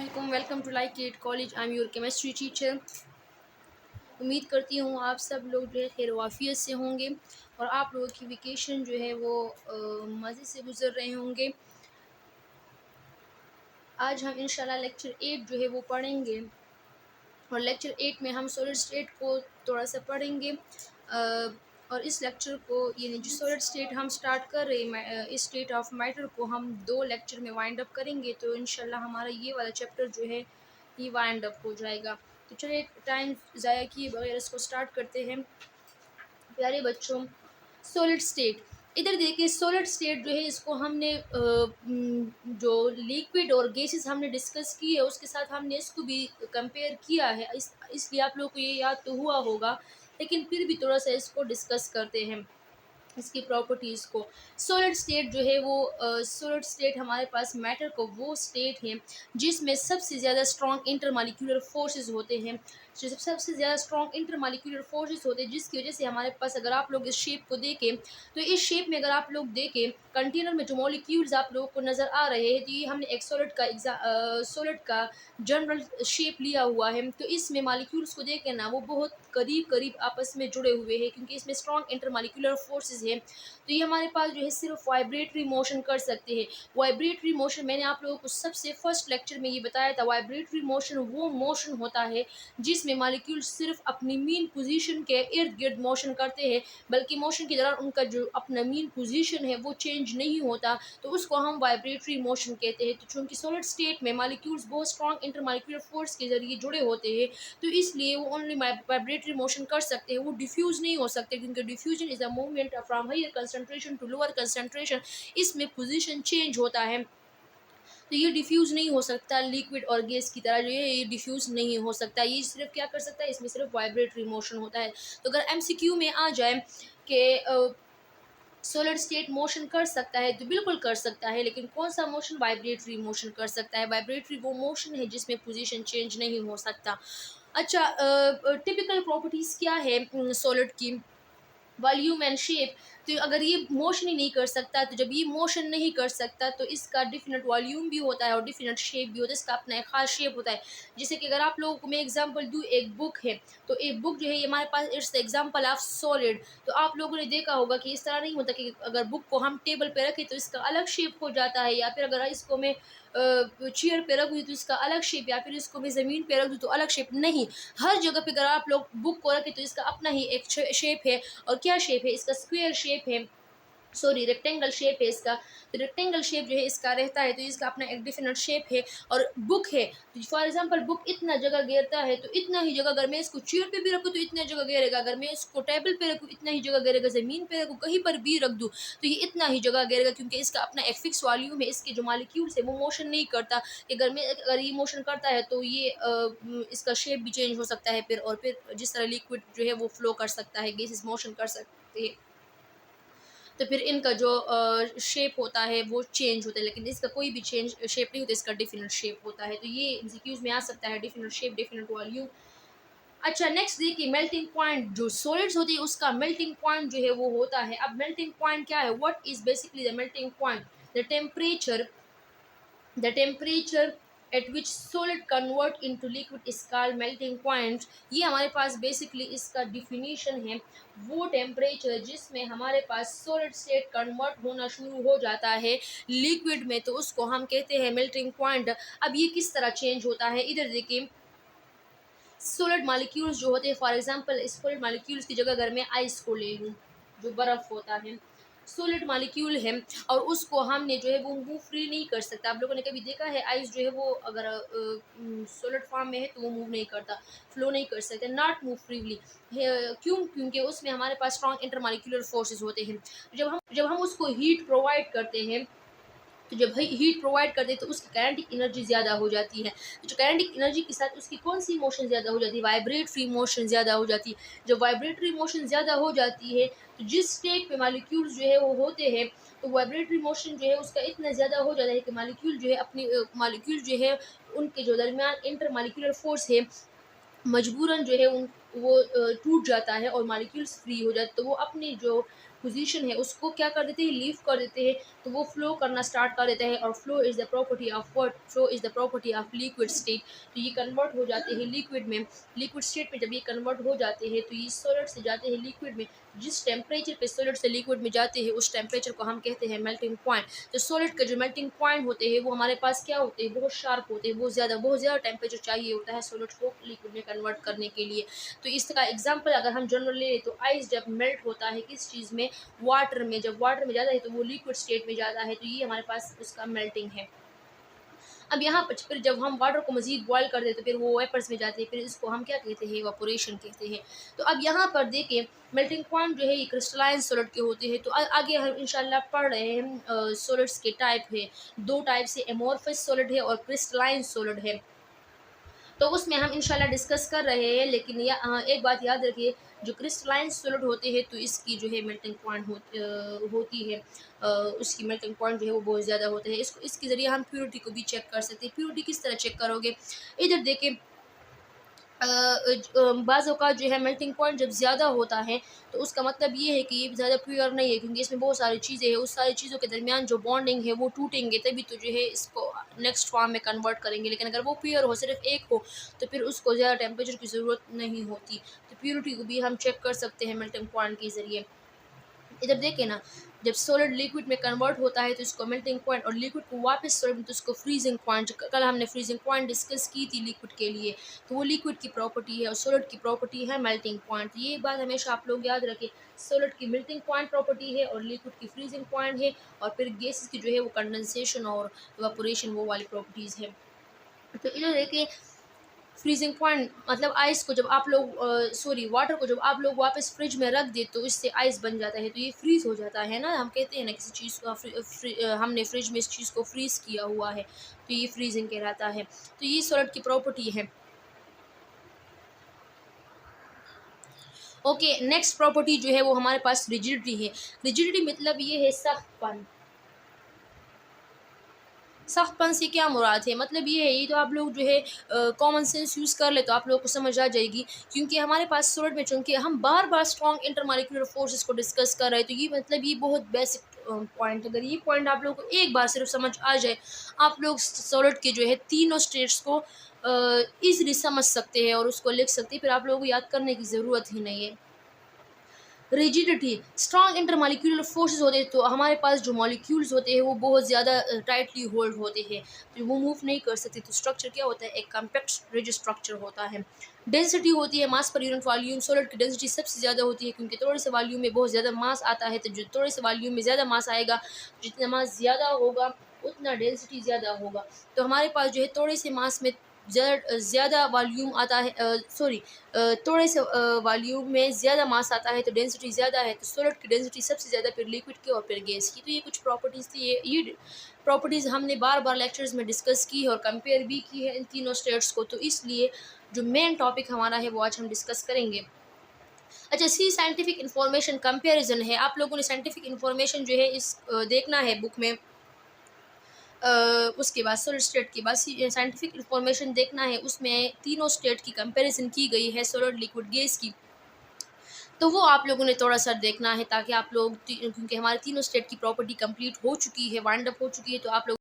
वालेकुम, welcome to like it college. I am your chemistry teacher. उम्मीद करती हूँ आप सब लोग जो है खैर वाफियत से होंगे और आप लोगों की वेकेशन जो है वो मज़े से गुजर रहे होंगे। आज हम इंशाल्लाह लेक्चर 8 जो है वो पढ़ेंगे और लेक्चर 8 में हम सॉलिड स्टेट को थोड़ा सा पढ़ेंगे। और इस लेक्चर को यानी जो सॉलिड स्टेट हम स्टार्ट कर रहे हैं, इस स्टेट ऑफ मैटर को हम 2 लेक्चर में वाइंड अप करेंगे, तो इंशाल्लाह हमारा ये वाला चैप्टर जो है ये वाइंड अप हो जाएगा। तो चलिए टाइम ज़ाया किए बगैर इसको स्टार्ट करते हैं। प्यारे बच्चों, सॉलिड स्टेट, इधर देखिए सॉलिड स्टेट जो है इसको हमने जो लिक्विड और गैसेस हमने डिस्कस की है उसके साथ हमने इसको भी कंपेयर किया है, इसलिए आप लोगों को ये याद तो हुआ होगा, लेकिन फिर भी थोड़ा सा इसको डिस्कस करते हैं इसकी प्रॉपर्टीज़ को। सॉलिड स्टेट जो है वो सॉलिड स्टेट हमारे पास मैटर को वो स्टेट है जिसमें सबसे ज़्यादा स्ट्रॉन्ग इंटरमॉलिक्यूलर फोर्सेस होते हैं, जो सबसे ज़्यादा स्ट्रॉन्ग इंटरमॉलिक्यूलर फोर्सेस होते हैं, जिसकी वजह से हमारे पास अगर आप लोग इस शेप को देखें तो इस शेप में अगर आप लोग देखें कंटेनर में जो मॉलिक्यूल्स आप लोगों को नज़र आ रहे हैं, तो ये हमने एक सॉलिड का जनरल शेप लिया हुआ है। तो इसमें मॉलिक्यूल्स को देखें ना, वो बहुत करीब करीब आपस में जुड़े हुए हैं क्योंकि इसमें स्ट्रॉन्ग इंटरमॉलिक्यूलर फोर्सेस है। तो ये हमारे पास जो है सिर्फ वाइब्रेटरी मोशन कर सकते हैं। वाइब्रेटरी मोशन मैंने आप लोगों को सबसे फर्स्ट लेक्चर में ये बताया था, वाइब्रेटरी मोशन वो मोशन होता है जिसमें मॉलिक्यूल सिर्फ अपनी मीन पोजीशन के इर्द गिर्द मोशन करते हैं, बल्कि मोशन के दौरान उनका जो अपना मीन पोजीशन है वो चेंज नहीं होता, तो उसको हम वाइब्रेटरी मोशन कहते हैं। तो चूँकि सॉलिड स्टेट में मॉलिक्यूल्स बहुत स्ट्रॉन्ग इंटरमॉलिक्यूलर फोर्स के जरिए जुड़े होते हैं, तो इसलिए वो ओनली वाइब्रेटरी मोशन कर सकते हैं, वो डिफ्यूज़ नहीं हो सकते, क्योंकि diffusion is a movement from higher concentration to lower concentration. इसमें पोजीशन चेंज होता है, तो ये डिफ्यूज़ नहीं हो सकता लिक्विड और गैस की तरह, जो है ये डिफ्यूज़ नहीं हो सकता। ये सिर्फ क्या कर सकता है, इसमें सिर्फ वाइब्रेटरी मोशन होता है। तो अगर एमसीक्यू में आ जाए कि सॉलिड स्टेट मोशन कर सकता है, तो बिल्कुल कर सकता है, लेकिन कौन सा मोशन, वाइब्रेटरी मोशन कर सकता है। वाइब्रेटरी वो मोशन है जिसमें पोजीशन चेंज नहीं हो सकता। अच्छा, टिपिकल प्रॉपर्टीज़ क्या है सॉलिड की, वॉल्यूम एंड शेप। तो अगर ये मोशन ही नहीं कर सकता, तो जब ये मोशन नहीं कर सकता तो इसका डिफिनेट वॉल्यूम भी होता है और डिफिनेट शेप भी होता है, इसका अपना एक खास शेप होता है। जैसे कि अगर आप लोगों को मैं एग्जांपल दूँ, एक बुक है, तो एक बुक जो है ये हमारे पास इट्स एग्जांपल ऑफ सॉलिड। तो आप लोगों ने देखा होगा कि इस तरह नहीं होता कि अगर बुक को हम टेबल पे रखें तो इसका अलग शेप हो जाता है, या फिर अगर इसको मैं चेयर पे रख दूँ तो इसका अलग शेप, या फिर इसको मैं ज़मीन पे रख दूँ तो अलग शेप। नहीं, हर जगह पे अगर आप लोग बुक को रखें तो इसका अपना ही एक शेप है। और क्या शेप है इसका, स्क्वायर शेप है, सॉरी रेक्टेंगल शेप है इसका। तो रेक्टेंगल शेप जो है इसका रहता है, तो इसका अपना एक डिफिनेट शेप है। और बुक है, तो फॉर एग्जांपल बुक इतना जगह घेरता है, तो इतना ही जगह अगर मैं इसको चेयर पे भी रखूँ तो इतना जगह घेरेगा, अगर मैं इसको टेबल पे रखूँ इतना ही जगह घेरेगा, ज़मीन पे रखूँ, कहीं पर भी रख दूँ तो ये इतना ही जगह घेरेगा, क्योंकि इसका अपना एक फिक्स वॉल्यूम है। इसके जो मॉलिक्यूल्स है वो मोशन नहीं करता, कि अगर ये मोशन करता है तो ये इसका शेप भी चेंज हो सकता है फिर, और फिर जिस तरह लिक्विड जो है वो फ्लो कर सकता है, गैसेस मोशन कर सकते हैं, तो फिर इनका जो शेप होता है वो चेंज होता है, लेकिन इसका कोई भी चेंज शेप नहीं होता, इसका डिफिनेट शेप होता है। तो ये एमसीक्यूज में आ सकता है, डिफिनेट शेप, डिफिनेट वॉल्यूम। अच्छा, नेक्स्ट देखिए मेल्टिंग पॉइंट, जो सॉलिड्स होती है उसका मेल्टिंग पॉइंट जो है वो होता है। अब मेल्टिंग पॉइंट क्या है, what is basically the melting point, the temperature at which solid convert into liquid is called melting point। ये हमारे पास बेसिकली इसका डिफिनीशन है, वो टेम्परेचर जिसमें हमारे पास सॉलिड स्टेट कन्वर्ट होना शुरू हो जाता है लिक्विड में, तो उसको हम कहते हैं मेल्टिंग पॉइंट। अब ये किस तरह चेंज होता है, इधर देखिए सॉलिड मॉलिक्यूल्स जो होते हैं, फॉर एग्जांपल सॉलिड मॉलिक्यूल्स की जगह अगर मैं आइस को ले लूँ, जो बर्फ़ होता है सॉलिड मॉलिक्यूल है, और उसको हमने जो है वो मूव फ्री नहीं कर सकता। आप लोगों ने कभी देखा है आइस जो है वो अगर सॉलिड फॉर्म में है तो वो मूव नहीं करता, फ्लो नहीं कर सकता, नॉट मूव फ्रीली। क्यों, क्योंकि उसमें हमारे पास स्ट्रॉन्ग इंटरमॉलिक्यूलर फोर्सेज होते हैं। जब हम उसको हीट प्रोवाइड करते हैं, तो जब हीट प्रोवाइड कर दे तो उसकी काइनेटिक एनर्जी ज़्यादा हो जाती है। तो जो काइनेटिक एनर्जी के साथ उसकी कौन सी मोशन ज़्यादा हो जाती है, वाइब्रेटरी मोशन ज़्यादा हो जाती है। जब वाइब्रेटरी मोशन ज़्यादा हो जाती है तो जिस स्टेट पे मॉलिक्यूल्स जो है वो होते हैं, तो वाइब्रेटरी मोशन जो है उसका इतना ज़्यादा हो जाता है कि मॉलिक्यूल जो है अपनी मॉलिक्यूल जो है उनके जो दरमियान इंटर मॉलिक्यूलर फोर्स है मजबूरन जो है उन वो टूट जाता है और मॉलिक्यूल्स फ्री हो जाते, तो वो अपनी जो पोजीशन है उसको क्या कर देते हैं, लीव कर देते हैं, तो वो फ्लो करना स्टार्ट कर देता है। और flow is the property of what, flow is the property of liquid state. तो ये कन्वर्ट हो जाते हैं लिक्विड में, लिक्विड स्टेट में जब ये कन्वर्ट हो जाते हैं तो ये सॉलिड से जाते हैं लिक्विड में। जिस टेम्परेचर पे सॉलिड से लिक्विड में जाते हैं उस टेम्परेचर को हम कहते हैं मेल्टिंग पॉइंट। तो सॉलिड के जो मेल्टिंग पॉइंट होते हैं वो हमारे पास क्या होते हैं, बहुत शार्प होते हैं, बहुत ज़्यादा टेम्परेचर चाहिए होता है सॉलिड को लिक्विड में कन्वर्ट करने के लिए। तो इसका एग्जांपल अगर हम जनरल ले तो आइस जब मेल्ट होता है किस चीज़ में, वाटर में, जब वाटर में जाता है तो वो लिक्विड स्टेट में जाता है, तो ये हमारे पास उसका मेल्टिंग है। अब यहाँ पर फिर जब हम वाटर को मज़ीद बॉयल कर देते तो फिर वो वेपर्स में जाते हैं, फिर इसको हम क्या कहते हैं, इवापोरेशन कहते हैं। तो अब यहाँ पर देखिए मेल्टिंग पॉइंट जो है ये क्रिस्टलाइन सॉलिड के होते हैं। तो आगे हम इंशाल्लाह पढ़ रहे हैं सॉलिड्स के टाइप है, दो टाइप से, एमोर्फस सॉलिड है और क्रिस्टलाइन सॉलिड है। तो उसमें हम इंशाल्लाह डिस्कस कर रहे हैं। लेकिन एक बात याद रखिए, जो क्रिस्टलाइन सॉलिड होते हैं तो इसकी जो है मेल्टिंग पॉइंट होती है, उसकी मेल्टिंग पॉइंट जो है वो बहुत ज़्यादा होते हैं। इसके ज़रिए हम प्योरिटी को भी चेक कर सकते हैं। प्योरिटी किस तरह चेक करोगे, इधर देखें बाज़ औक़ात जो है मेल्टिंग पॉइंट जब ज़्यादा होता है तो उसका मतलब ये है कि ये ज़्यादा प्योर नहीं है, क्योंकि इसमें बहुत सारी चीज़ें हैं, उस सारी चीज़ों के दरमियान जो बॉन्डिंग है वो टूटेंगे तभी तो जो है इसको नेक्स्ट फॉर्म में कन्वर्ट करेंगे। लेकिन अगर वो प्योर हो, सिर्फ एक हो, तो फिर उसको ज़्यादा टेम्परेचर की ज़रूरत नहीं होती। तो प्योरिटी को भी हम चेक कर सकते हैं मेल्टिंग पॉइंट के ज़रिए। इधर देखें ना, जब सॉलिड लिक्विड में कन्वर्ट होता है तो इसको मेल्टिंग पॉइंट, और लिक्विड को वापस सॉलिड में तो इसको फ्रीजिंग पॉइंट, कल हमने फ्रीजिंग पॉइंट डिस्कस की थी लिक्विड के लिए, तो वो लिक्विड की प्रॉपर्टी है और सॉलिड की प्रॉपर्टी है मेल्टिंग पॉइंट। ये बात हमेशा आप लोग याद रखें, सॉलिड की मेल्टिंग पॉइंट प्रॉपर्टी है और लिक्विड की फ्रीजिंग पॉइंट है, और फिर गैसेस की जो है वो कंडेंसेशन और इवापोरेशन वो वाली प्रॉपर्टीज़ है। तो इधर देखिए फ्रीजिंग पॉइंट मतलब आइस को जब आप लोग सॉरी वाटर को जब आप लोग वापस फ्रिज में रख दे तो इससे आइस बन जाता है, तो ये फ्रीज़ हो जाता है ना। हम कहते हैं ना किसी चीज़ को हमने फ्रिज में इस चीज़ को फ्रीज़ किया हुआ है, तो ये फ्रीजिंग कहलाता है। तो ये सॉलिड की प्रॉपर्टी है। ओके, नेक्स्ट प्रॉपर्टी जो है वो हमारे पास रिजिडिटी है। रिजिडिटी मतलब ये है सख्तपन। सख्तपन से क्या मुराद है, मतलब ये है, ये तो आप लोग जो है कॉमन सेंस यूज़ कर ले तो आप लोगों को समझ आ जाएगी। क्योंकि हमारे पास सॉलिड में चूँकि हम बार बार स्ट्रॉन्ग इंटरमॉलिक्यूलर फोर्सेस को डिस्कस कर रहे हैं, तो ये मतलब ये बहुत बेसिक पॉइंट, अगर ये पॉइंट आप लोगों को एक बार सिर्फ समझ आ जाए, आप लोग सॉलिड के जो है तीनों स्टेट्स को ईजिली समझ सकते हैं और उसको लिख सकते हैं, फिर आप लोगों को याद करने की ज़रूरत ही नहीं है। रिजिडिटी, स्ट्रॉन्ग इंटरमॉलिक्यूलर फोर्सेस होते हैं, तो हमारे पास जो मॉलिक्यूल्स होते हैं वो बहुत ज़्यादा टाइटली होल्ड होते हैं, तो वो मूव नहीं कर सकते। तो स्ट्रक्चर क्या होता है, एक कॉम्पैक्ट रिजिड स्ट्रक्चर होता है। डेंसिटी होती है मास पर यूनिट वॉल्यूम, सॉलिड की डेंसिटी सबसे ज़्यादा होती है, क्योंकि थोड़े से वॉल्यूम में बहुत ज़्यादा मास आता है, तो जो थोड़े से वॉल्यूम में ज़्यादा मास आएगा, जितना मास ज़्यादा होगा उतना डेंसिटी ज़्यादा होगा। तो हमारे पास जो है थोड़े से मास में ज़्यादा वॉल्यूम आता है, थोड़े से वॉल्यूम में ज़्यादा मास आता है तो डेंसिटी ज़्यादा है। तो सॉलिड की डेंसिटी सबसे ज़्यादा, फिर लिक्विड की और फिर गैस की। तो ये कुछ प्रॉपर्टीज़ थी, ये प्रॉपर्टीज़ हमने बार बार लेक्चर्स में डिस्कस की है और कंपेयर भी की है इन तीनों स्टेट्स को। तो इसलिए जो मेन टॉपिक हमारा है वो आज हम डिस्कस करेंगे। अच्छा, साइंटिफिक इन्फॉर्मेशन कंपेरिजन है। आप लोगों ने साइंटिफिक इन्फॉर्मेशन जो है इस देखना है बुक में। उसके बाद सॉलिड स्टेट के बाद साइंटिफिक इन्फॉर्मेशन देखना है, उसमें तीनों स्टेट की कंपैरिजन की गई है सॉलिड लिक्विड गैस की। तो वो आप लोगों ने थोड़ा-सा देखना है, ताकि आप लोग क्योंकि हमारे तीनों स्टेट की प्रॉपर्टी कंप्लीट हो चुकी है, वाइंड अप हो चुकी है, तो आप लोग